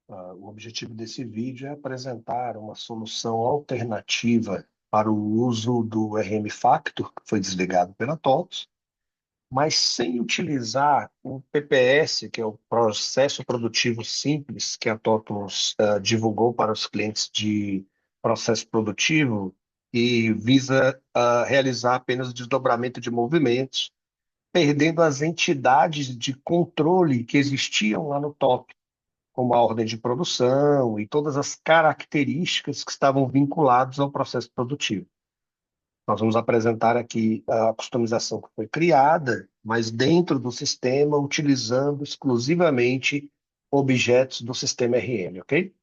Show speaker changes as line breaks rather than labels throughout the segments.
O objetivo desse vídeo é apresentar uma solução alternativa para o uso do RM Factor, que foi desligado pela TOTVS, mas sem utilizar o PPS, que é o Processo Produtivo Simples, que a TOTVS divulgou para os clientes de processo produtivo e visa realizar apenas desdobramento de movimentos, perdendo as entidades de controle que existiam lá no top, como a ordem de produção e todas as características que estavam vinculadas ao processo produtivo. Nós vamos apresentar aqui a customização que foi criada, mas dentro do sistema, utilizando exclusivamente objetos do sistema RM, ok?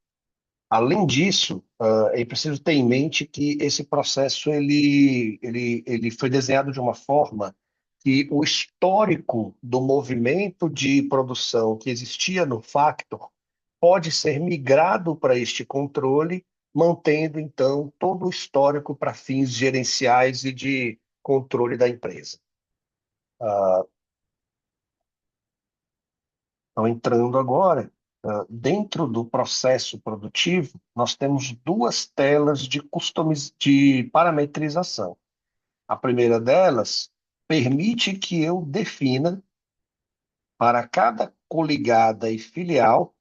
Além disso, é preciso ter em mente que esse processo ele foi desenhado de uma forma que o histórico do movimento de produção que existia no Factor pode ser migrado para este controle, mantendo, então, todo o histórico para fins gerenciais e de controle da empresa. Então, entrando agora, dentro do processo produtivo, nós temos duas telas de parametrização. A primeira delas permite que eu defina para cada coligada e filial.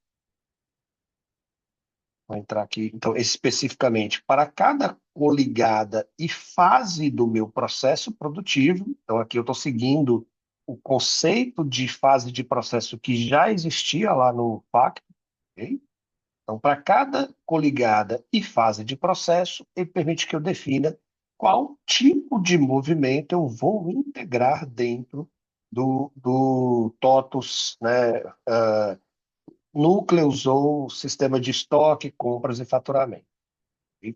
Vou entrar aqui, então, especificamente, para cada coligada e fase do meu processo produtivo. Então, aqui eu estou seguindo o conceito de fase de processo que já existia lá no Pacto, ok? Então, para cada coligada e fase de processo, ele permite que eu defina qual tipo de movimento eu vou integrar dentro do TOTUS, né, núcleos ou sistema de estoque, compras e faturamento. E,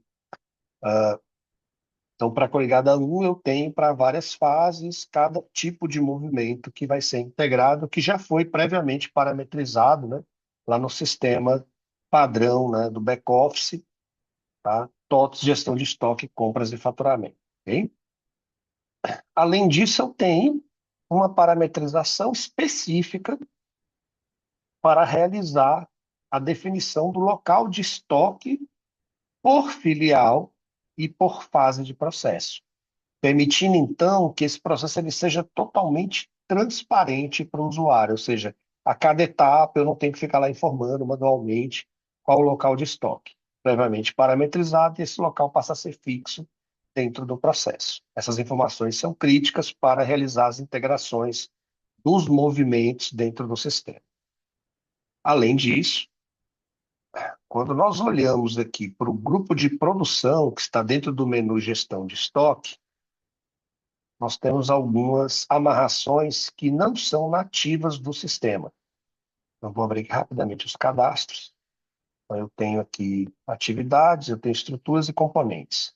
então, para a coligada 1, eu tenho para várias fases cada tipo de movimento que vai ser integrado, que já foi previamente parametrizado, né, lá no sistema padrão, né, do back-office, tá? TOTS, gestão de estoque, compras e faturamento. Ok? Além disso, eu tenho uma parametrização específica para realizar a definição do local de estoque por filial e por fase de processo, permitindo, então, que esse processo ele seja totalmente transparente para o usuário, ou seja, a cada etapa eu não tenho que ficar lá informando manualmente qual o local de estoque. Previamente parametrizado, e esse local passa a ser fixo dentro do processo. Essas informações são críticas para realizar as integrações dos movimentos dentro do sistema. Além disso, quando nós olhamos aqui para o grupo de produção que está dentro do menu Gestão de Estoque, nós temos algumas amarrações que não são nativas do sistema. Eu vou abrir aqui rapidamente os cadastros. Então, eu tenho aqui atividades, eu tenho estruturas e componentes.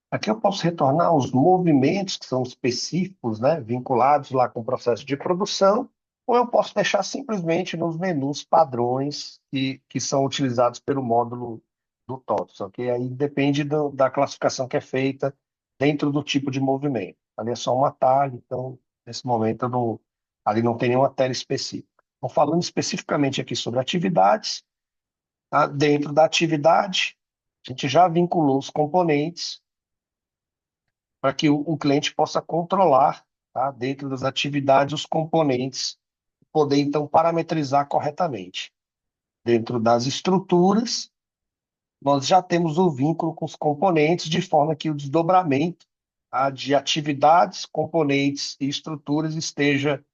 Aqui eu posso retornar os movimentos que são específicos, né, vinculados lá com o processo de produção, ou eu posso deixar simplesmente nos menus padrões que são utilizados pelo módulo do TOTOS, ok? Aí depende da classificação que é feita dentro do tipo de movimento. Ali é só um atalho, então, nesse momento, ali não tem nenhuma tela específica. Então, falando especificamente aqui sobre atividades, tá? Dentro da atividade, a gente já vinculou os componentes para que o cliente possa controlar, tá, dentro das atividades, os componentes, poder então parametrizar corretamente. Dentro das estruturas, nós já temos o vínculo com os componentes, de forma que o desdobramento, tá, de atividades, componentes e estruturas esteja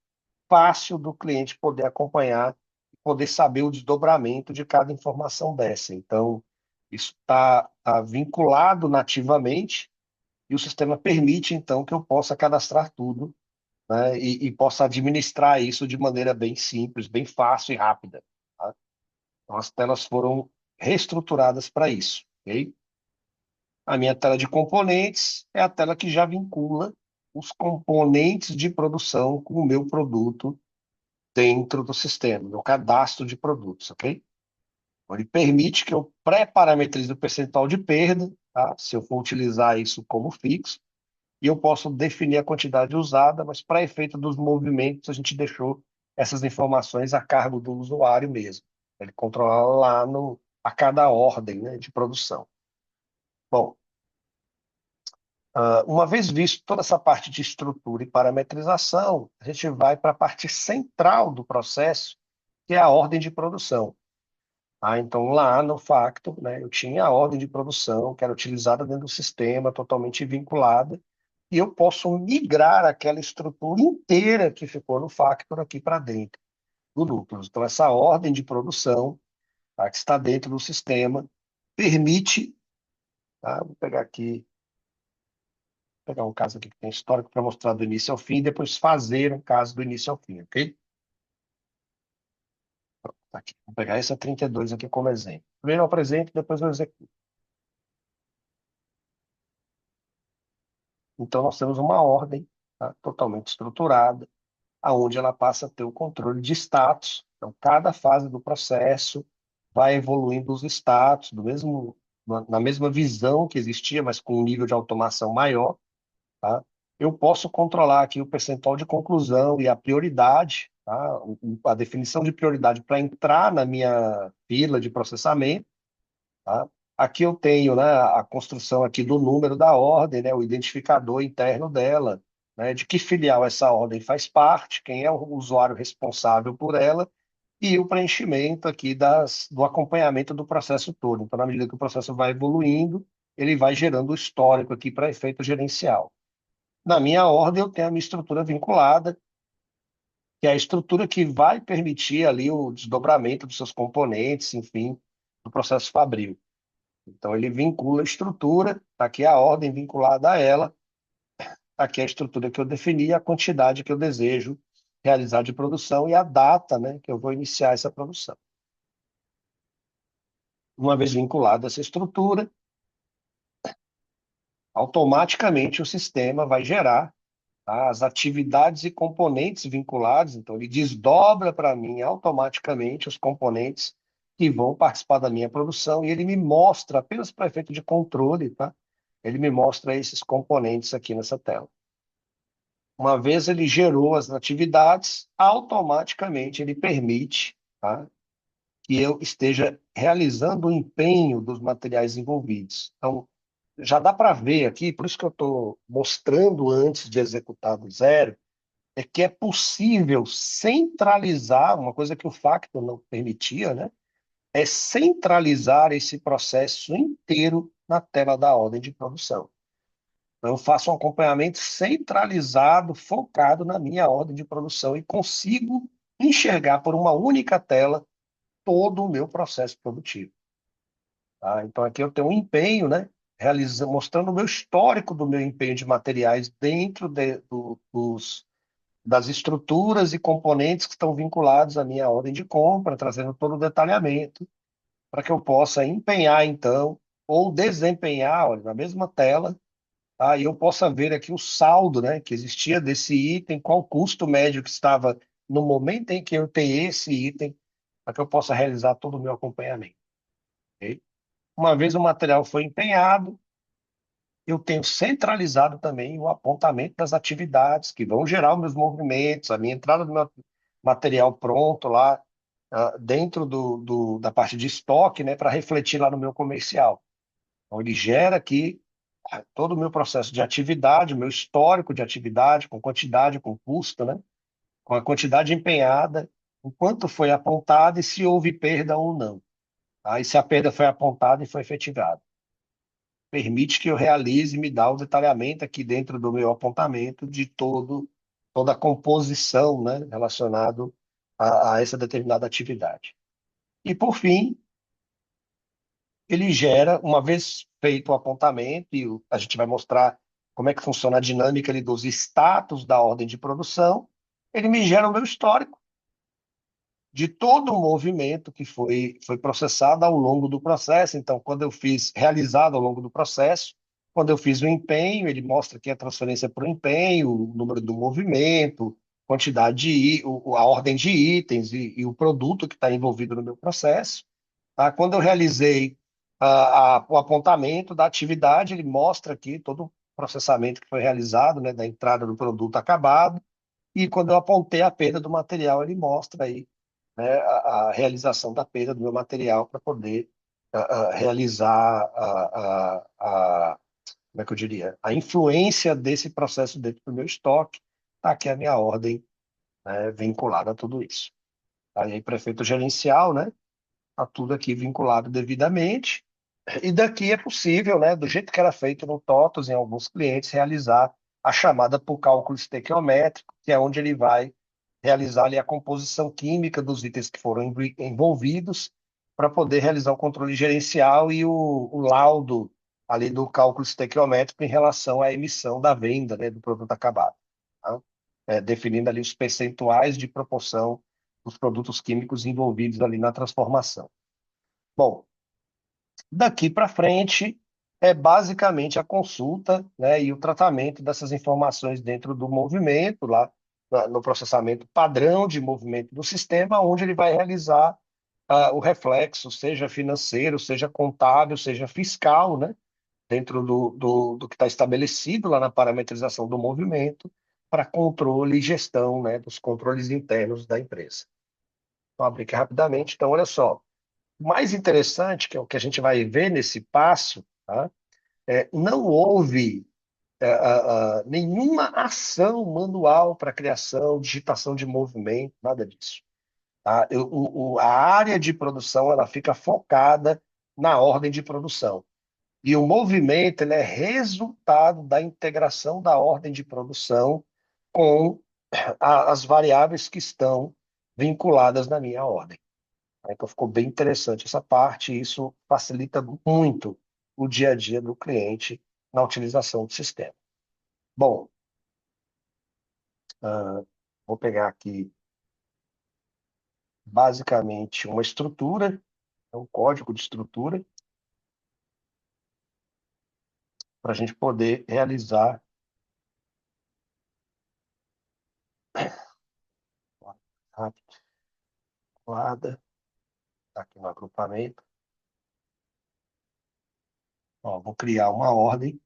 fácil do cliente poder acompanhar, poder saber o desdobramento de cada informação dessa. Então, isso está vinculado nativamente, e o sistema permite, então, que eu possa cadastrar tudo, né, e possa administrar isso de maneira bem simples, bem fácil e rápida. Tá? Então, as telas foram reestruturadas para isso. Ok? A minha tela de componentes é a tela que já vincula os componentes de produção com o meu produto dentro do sistema, no cadastro de produtos, ok? Ele permite que eu pré-parametrize o percentual de perda, tá? Se eu for utilizar isso como fixo, e eu posso definir a quantidade usada, mas para efeito dos movimentos, a gente deixou essas informações a cargo do usuário mesmo. Ele controla lá no, a cada ordem, né, de produção. Bom, uma vez visto toda essa parte de estrutura e parametrização, a gente vai para a parte central do processo, que é a ordem de produção. Então, lá no Factor, né, eu tinha a ordem de produção que era utilizada dentro do sistema, totalmente vinculada, e eu posso migrar aquela estrutura inteira que ficou no Factor aqui para dentro do núcleo. Então, essa ordem de produção, tá, que está dentro do sistema permite, tá, vou pegar aqui, pegar um caso aqui que tem histórico para mostrar do início ao fim, e depois fazer um caso do início ao fim, ok? Tá aqui. Vou pegar essa 32 aqui como exemplo. Primeiro eu apresento, depois eu executo. Então, nós temos uma ordem, tá, totalmente estruturada, aonde ela passa a ter o controle de status. Então, cada fase do processo vai evoluindo os status, na mesma visão que existia, mas com um nível de automação maior. Tá? Eu posso controlar aqui o percentual de conclusão e a prioridade, tá? A definição de prioridade para entrar na minha fila de processamento. Tá? Aqui eu tenho, né, a construção aqui do número da ordem, né, o identificador interno dela, né, de que filial essa ordem faz parte, quem é o usuário responsável por ela, e o preenchimento aqui do acompanhamento do processo todo. Então, na medida que o processo vai evoluindo, ele vai gerando o histórico aqui para efeito gerencial. Na minha ordem, eu tenho a minha estrutura vinculada, que é a estrutura que vai permitir ali o desdobramento dos seus componentes, enfim, do processo fabril. Então, ele vincula a estrutura, está aqui a ordem vinculada a ela, tá aqui a estrutura que eu defini, a quantidade que eu desejo realizar de produção e a data, né, que eu vou iniciar essa produção. Uma vez vinculada essa estrutura, automaticamente o sistema vai gerar, tá, as atividades e componentes vinculados, então ele desdobra para mim automaticamente os componentes que vão participar da minha produção e ele me mostra, apenas para efeito de controle, tá? Ele me mostra esses componentes aqui nessa tela. Uma vez ele gerou as atividades, automaticamente ele permite, tá, que eu esteja realizando o empenho dos materiais envolvidos. Então, já dá para ver aqui, por isso que eu estou mostrando antes de executar do zero, é que é possível centralizar, uma coisa que o Factor não permitia, né? É centralizar esse processo inteiro na tela da ordem de produção. Então, eu faço um acompanhamento centralizado, focado na minha ordem de produção e consigo enxergar por uma única tela todo o meu processo produtivo. Tá? Então, aqui eu tenho um empenho, né? Mostrando o meu histórico do meu empenho de materiais dentro das estruturas e componentes que estão vinculados à minha ordem de compra, trazendo todo o detalhamento, para que eu possa empenhar, então, ou desempenhar, olha, na mesma tela, tá? E eu possa ver aqui o saldo, né, que existia desse item, qual o custo médio que estava no momento em que eu tenho esse item, para que eu possa realizar todo o meu acompanhamento. Ok? Uma vez o material foi empenhado, eu tenho centralizado também o apontamento das atividades que vão gerar os meus movimentos, a minha entrada do meu material pronto lá, dentro da parte de estoque, né, para refletir lá no meu comercial. Então, ele gera aqui todo o meu processo de atividade, o meu histórico de atividade, com quantidade, com custo, né, com a quantidade empenhada, o quanto foi apontado e se houve perda ou não. Tá? E se a perda foi apontada e foi efetivada. Permite que eu realize e me dá o detalhamento aqui dentro do meu apontamento de toda a composição, né, relacionado a essa determinada atividade. E, por fim, ele gera, uma vez feito o apontamento, e a gente vai mostrar como é que funciona a dinâmica ali dos status da ordem de produção, ele me gera o meu histórico de todo o movimento que foi processado ao longo do processo. Então, quando eu fiz, realizado ao longo do processo, quando eu fiz o empenho, ele mostra aqui a transferência por empenho, o número do movimento, quantidade a ordem de itens e o produto que está envolvido no meu processo. Tá? Quando eu realizei o apontamento da atividade, ele mostra aqui todo o processamento que foi realizado, né, da entrada do produto acabado, e quando eu apontei a perda do material, ele mostra aí, né, a realização da perda do meu material para poder realizar como é que eu diria, a influência desse processo dentro do meu estoque. Está aqui a minha ordem, né, vinculada a tudo isso. Aí, prefeito gerencial, né? Está tudo aqui vinculado devidamente. E daqui é possível, né, do jeito que era feito no TOTOS, em alguns clientes, realizar a chamada por cálculo estequiométrico, que é onde ele vai realizar ali a composição química dos itens que foram envolvidos para poder realizar o controle gerencial e o laudo ali do cálculo estequiométrico em relação à emissão da venda, né, do produto acabado. Tá? Definindo ali os percentuais de proporção dos produtos químicos envolvidos ali na transformação. Bom, daqui para frente é basicamente a consulta, né, e o tratamento dessas informações dentro do movimento, lá no processamento padrão de movimento do sistema, onde ele vai realizar o reflexo, seja financeiro, seja contábil, seja fiscal, né, dentro do que está estabelecido lá na parametrização do movimento, para controle e gestão, né, dos controles internos da empresa. Vou abrir aqui rapidamente. Então, olha só. O mais interessante, que é o que a gente vai ver nesse passo, tá? Não houve nenhuma ação manual para criação, digitação de movimento, nada disso. Tá? A área de produção ela fica focada na ordem de produção. E o movimento ele é resultado da integração da ordem de produção com as variáveis que estão vinculadas na minha ordem. Então ficou bem interessante essa parte, e isso facilita muito o dia a dia do cliente na utilização do sistema. Bom, vou pegar aqui basicamente uma estrutura, um código de estrutura, para a gente poder realizar rápido, guarda, tá aqui no agrupamento. Ó, vou criar uma ordem.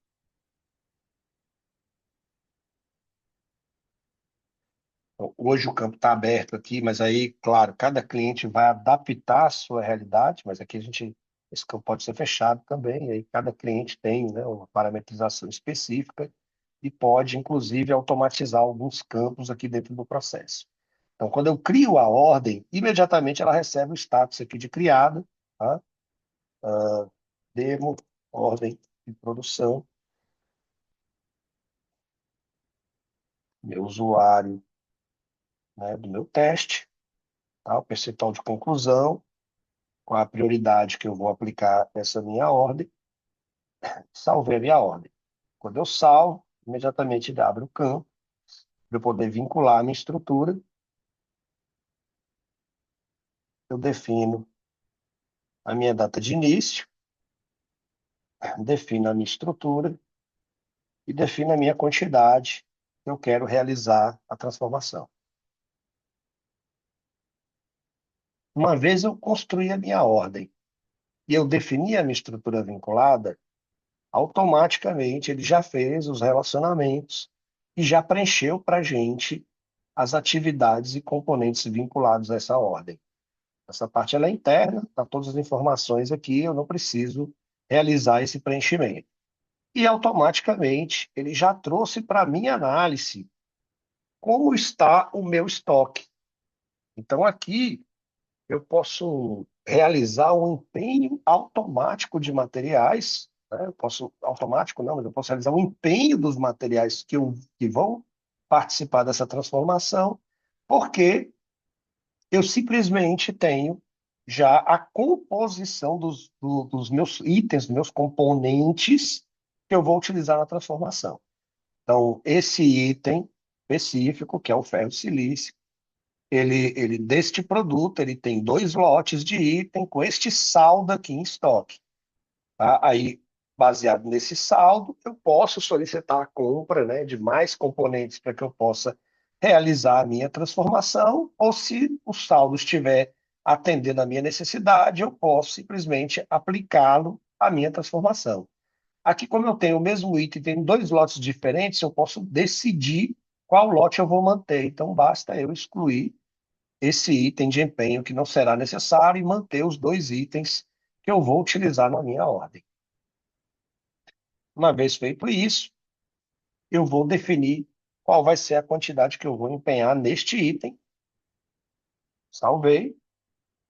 Hoje o campo está aberto aqui, mas aí, claro, cada cliente vai adaptar a sua realidade, mas aqui esse campo pode ser fechado também, e aí cada cliente tem, né, uma parametrização específica e pode, inclusive, automatizar alguns campos aqui dentro do processo. Então, quando eu crio a ordem, imediatamente ela recebe o status aqui de criada, tá? Demo, ordem de produção, meu usuário, né, do meu teste, tá? O percentual de conclusão, com a prioridade que eu vou aplicar essa minha ordem, salvei a minha ordem. Quando eu salvo, imediatamente ele abre o campo para eu poder vincular a minha estrutura. Eu defino a minha data de início, defino a minha estrutura e defino a minha quantidade que eu quero realizar a transformação. Uma vez eu construí a minha ordem e eu defini a minha estrutura vinculada, automaticamente ele já fez os relacionamentos e já preencheu para a gente as atividades e componentes vinculados a essa ordem. Essa parte ela é interna, tá todas as informações aqui, eu não preciso realizar esse preenchimento. E automaticamente ele já trouxe para a minha análise como está o meu estoque. Então aqui eu posso realizar um empenho automático de materiais, né? Eu posso, automático não, mas eu posso realizar um empenho dos materiais que vão participar dessa transformação, porque eu simplesmente tenho já a composição dos meus itens, dos meus componentes que eu vou utilizar na transformação. Então, esse item específico, que é o ferro silício, deste produto, ele tem 2 lotes de item com este saldo aqui em estoque. Tá? Aí, baseado nesse saldo, eu posso solicitar a compra, né, de mais componentes para que eu possa realizar a minha transformação, ou se o saldo estiver atendendo a minha necessidade, eu posso simplesmente aplicá-lo à minha transformação. Aqui, como eu tenho o mesmo item, tem dois lotes diferentes, eu posso decidir qual lote eu vou manter. Então, basta eu excluir esse item de empenho que não será necessário e manter os dois itens que eu vou utilizar na minha ordem. Uma vez feito isso, eu vou definir qual vai ser a quantidade que eu vou empenhar neste item. Salvei.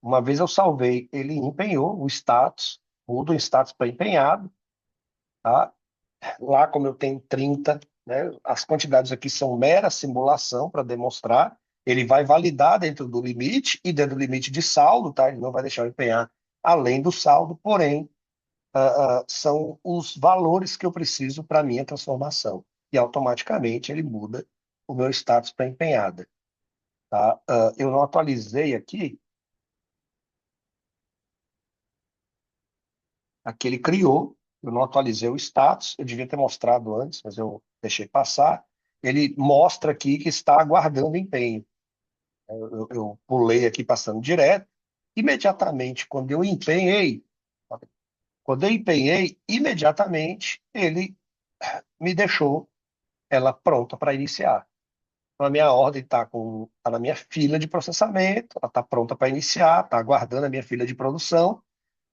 Uma vez eu salvei, ele empenhou o status, mudo o status para empenhado, tá? Lá, como eu tenho 30, né, as quantidades aqui são mera simulação para demonstrar. Ele vai validar dentro do limite e dentro do limite de saldo, tá? Ele não vai deixar eu empenhar além do saldo, porém, são os valores que eu preciso para a minha transformação. E automaticamente ele muda o meu status para empenhada, tá? Eu não atualizei aqui, aqui ele criou, eu não atualizei o status, eu devia ter mostrado antes, mas eu deixei passar. Ele mostra aqui que está aguardando empenho. Eu pulei aqui passando direto. Imediatamente, quando eu empenhei, imediatamente ele me deixou ela pronta para iniciar. Então, a minha ordem tá na minha fila de processamento, ela está pronta para iniciar, está aguardando a minha fila de produção.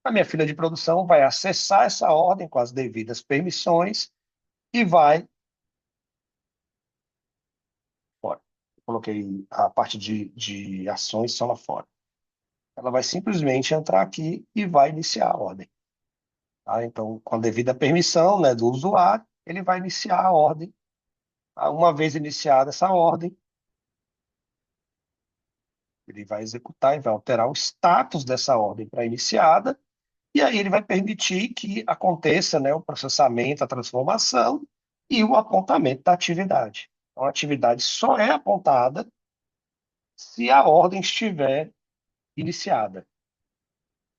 A minha fila de produção vai acessar essa ordem com as devidas permissões e vai. Fora. Coloquei a parte de ações só lá fora. Ela vai simplesmente entrar aqui e vai iniciar a ordem. Tá? Então, com a devida permissão, né, do usuário, ele vai iniciar a ordem. Tá? Uma vez iniciada essa ordem, ele vai executar e vai alterar o status dessa ordem para iniciada, e aí ele vai permitir que aconteça, né, o processamento, a transformação e o apontamento da atividade. Então, a atividade só é apontada se a ordem estiver iniciada.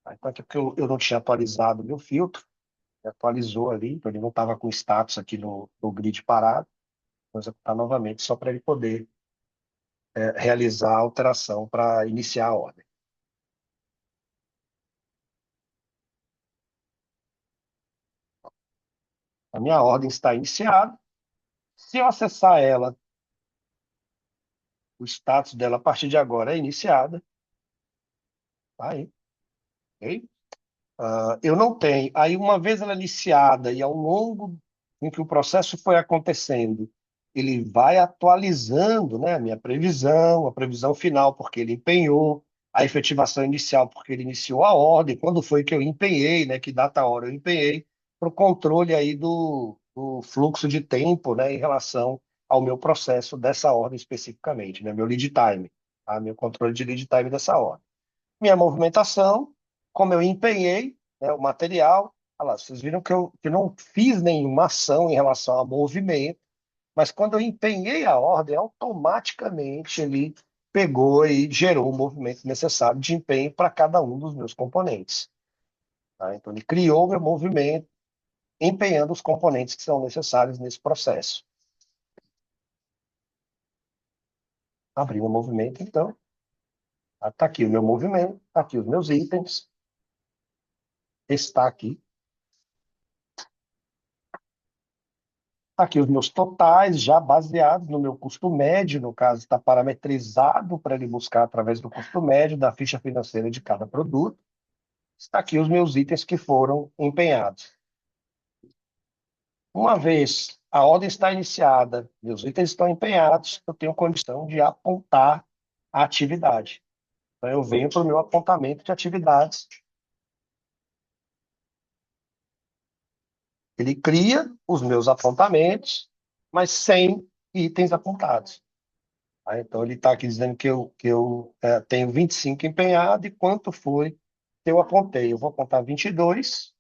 Tá? Então, aqui porque eu não tinha atualizado o meu filtro, atualizou ali, então ele não estava com status aqui no grid parado. Vou executar novamente, só para ele poder realizar a alteração para iniciar a ordem. A minha ordem está iniciada. Se eu acessar ela, o status dela a partir de agora é iniciada. Tá aí, ok? Eu não tenho. Aí, uma vez ela iniciada e ao longo em que o processo foi acontecendo, ele vai atualizando, né, a previsão final, porque ele empenhou, a efetivação inicial, porque ele iniciou a ordem, quando foi que eu empenhei, né, que data hora eu empenhei, para o controle aí do fluxo de tempo, né, em relação ao meu processo dessa ordem especificamente, né, meu lead time, tá? Meu controle de lead time dessa ordem. Minha movimentação, como eu empenhei, né, o material, olha lá, vocês viram que eu não fiz nenhuma ação em relação ao movimento, mas quando eu empenhei a ordem, automaticamente ele pegou e gerou o movimento necessário de empenho para cada um dos meus componentes. Tá? Então, ele criou o meu movimento, empenhando os componentes que são necessários nesse processo. Abri o movimento, então, está aqui o meu movimento, está aqui os meus itens, está aqui. Aqui os meus totais, já baseados no meu custo médio, no caso, está parametrizado para ele buscar através do custo médio da ficha financeira de cada produto. Está aqui os meus itens que foram empenhados. Uma vez a ordem está iniciada, meus itens estão empenhados, eu tenho condição de apontar a atividade. Então, eu venho para o meu apontamento de atividades. Ele cria os meus apontamentos, mas sem itens apontados. Tá? Então, ele está aqui dizendo que eu tenho 25 empenhado e quanto foi que eu apontei. Eu vou apontar 22,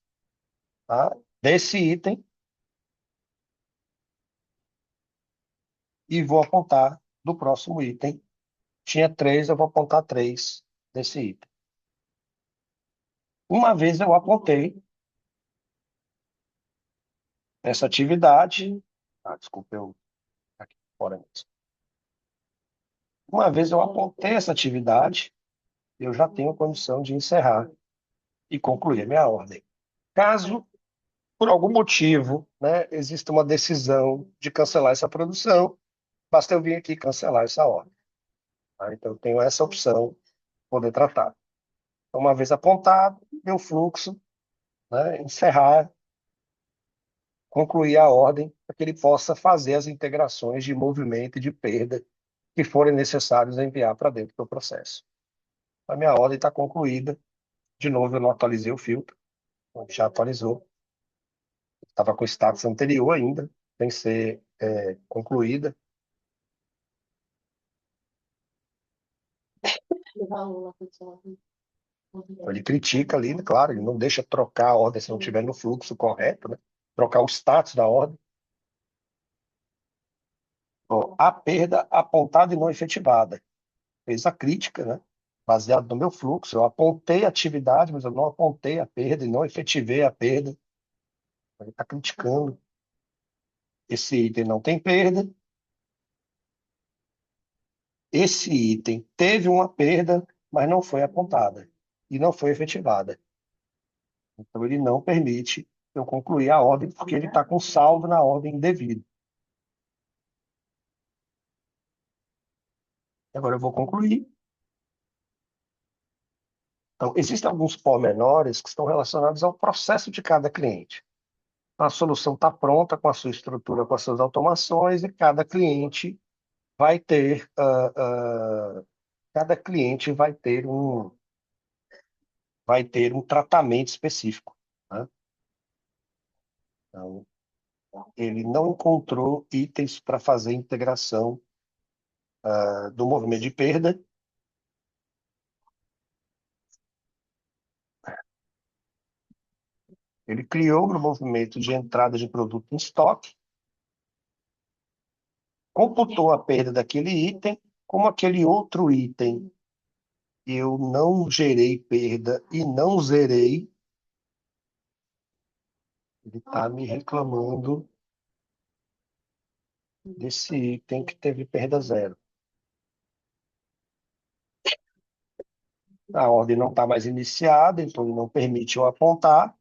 tá? Desse item e vou apontar do próximo item. Tinha 3, eu vou apontar 3 desse item. Uma vez eu apontei essa atividade. Desculpa, eu aqui fora mesmo. Uma vez eu apontei essa atividade, eu já tenho condição de encerrar e concluir a minha ordem. Caso, por algum motivo, né, exista uma decisão de cancelar essa produção, basta eu vir aqui cancelar essa ordem. Tá? Então, eu tenho essa opção de poder tratar. Então, uma vez apontado, meu fluxo, né, encerrar, concluir a ordem, para que ele possa fazer as integrações de movimento e de perda que forem necessários enviar para dentro do processo. A minha ordem está concluída. De novo, eu não atualizei o filtro, já atualizou. Estava com o status anterior ainda, sem ser concluída. Então, ele critica ali, né? Claro, ele não deixa trocar a ordem se não estiver no fluxo correto, né? Trocar o status da ordem. Ó, a perda apontada e não efetivada. Fez a crítica, né? Baseado no meu fluxo. Eu apontei a atividade, mas eu não apontei a perda e não efetivei a perda. Ele está criticando. Esse item não tem perda. Esse item teve uma perda, mas não foi apontada e não foi efetivada. Então, ele não permite eu concluir a ordem, porque ele está com saldo na ordem indevida. Agora eu vou concluir. Então, existem alguns pormenores que estão relacionados ao processo de cada cliente. A solução está pronta com a sua estrutura, com as suas automações, e vai ter, cada cliente vai ter um tratamento específico, né? Então, ele não encontrou itens para fazer integração do movimento de perda. Ele criou no movimento de entrada de produto em estoque, computou a perda daquele item, como aquele outro item eu não gerei perda e não zerei, ele está me reclamando desse item que teve perda zero. A ordem não está mais iniciada, então ele não permite eu apontar,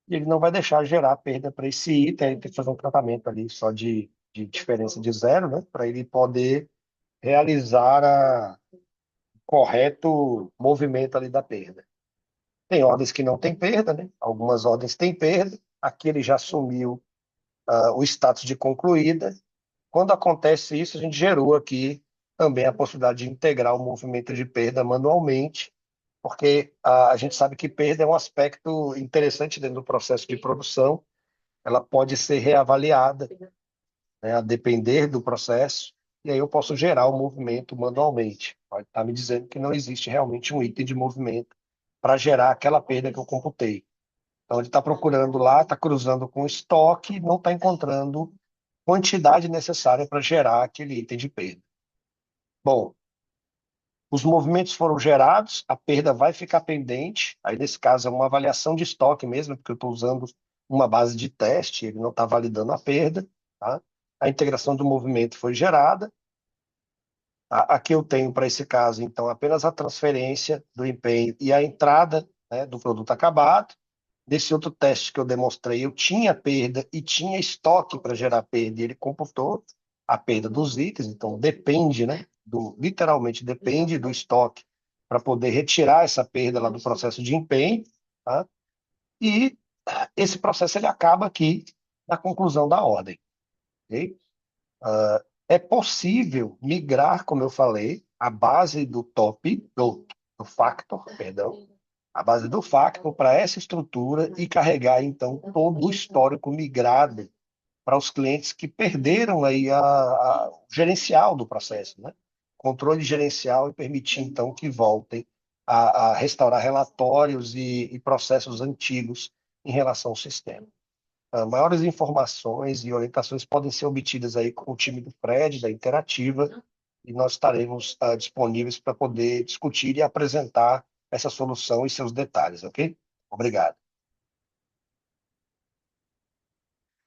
e ele não vai deixar gerar perda para esse item, ele tem que fazer um tratamento ali só de diferença de zero, né, para ele poder realizar o correto movimento ali da perda. Tem ordens que não têm perda, né? Algumas ordens têm perda, aqui ele já assumiu o status de concluída. Quando acontece isso, a gente gerou aqui também a possibilidade de integrar o movimento de perda manualmente, porque a gente sabe que perda é um aspecto interessante dentro do processo de produção, ela pode ser reavaliada, né, a depender do processo, e aí eu posso gerar o movimento manualmente. Pode estar me dizendo que não existe realmente um item de movimento para gerar aquela perda que eu computei. Então ele está procurando lá, está cruzando com o estoque, não está encontrando quantidade necessária para gerar aquele item de perda. Bom, os movimentos foram gerados, a perda vai ficar pendente, aí nesse caso é uma avaliação de estoque mesmo, porque eu estou usando uma base de teste, ele não está validando a perda, tá? A integração do movimento foi gerada, aqui eu tenho para esse caso, então, apenas a transferência do empenho e a entrada, né, do produto acabado. Desse outro teste que eu demonstrei, eu tinha perda e tinha estoque para gerar perda, e ele computou a perda dos itens, então depende, né, literalmente depende do estoque para poder retirar essa perda lá do processo de empenho, tá? E esse processo ele acaba aqui na conclusão da ordem, ok? É possível migrar, como eu falei, a base do factor, perdão, a base do factor para essa estrutura e carregar, então, todo o histórico migrado para os clientes que perderam aí o gerencial do processo, né? Controle gerencial e permitir, então, que voltem a restaurar relatórios e processos antigos em relação ao sistema. Maiores informações e orientações podem ser obtidas aí com o time do Fred, da Interativa, e nós estaremos disponíveis para poder discutir e apresentar essa solução e seus detalhes, ok? Obrigado.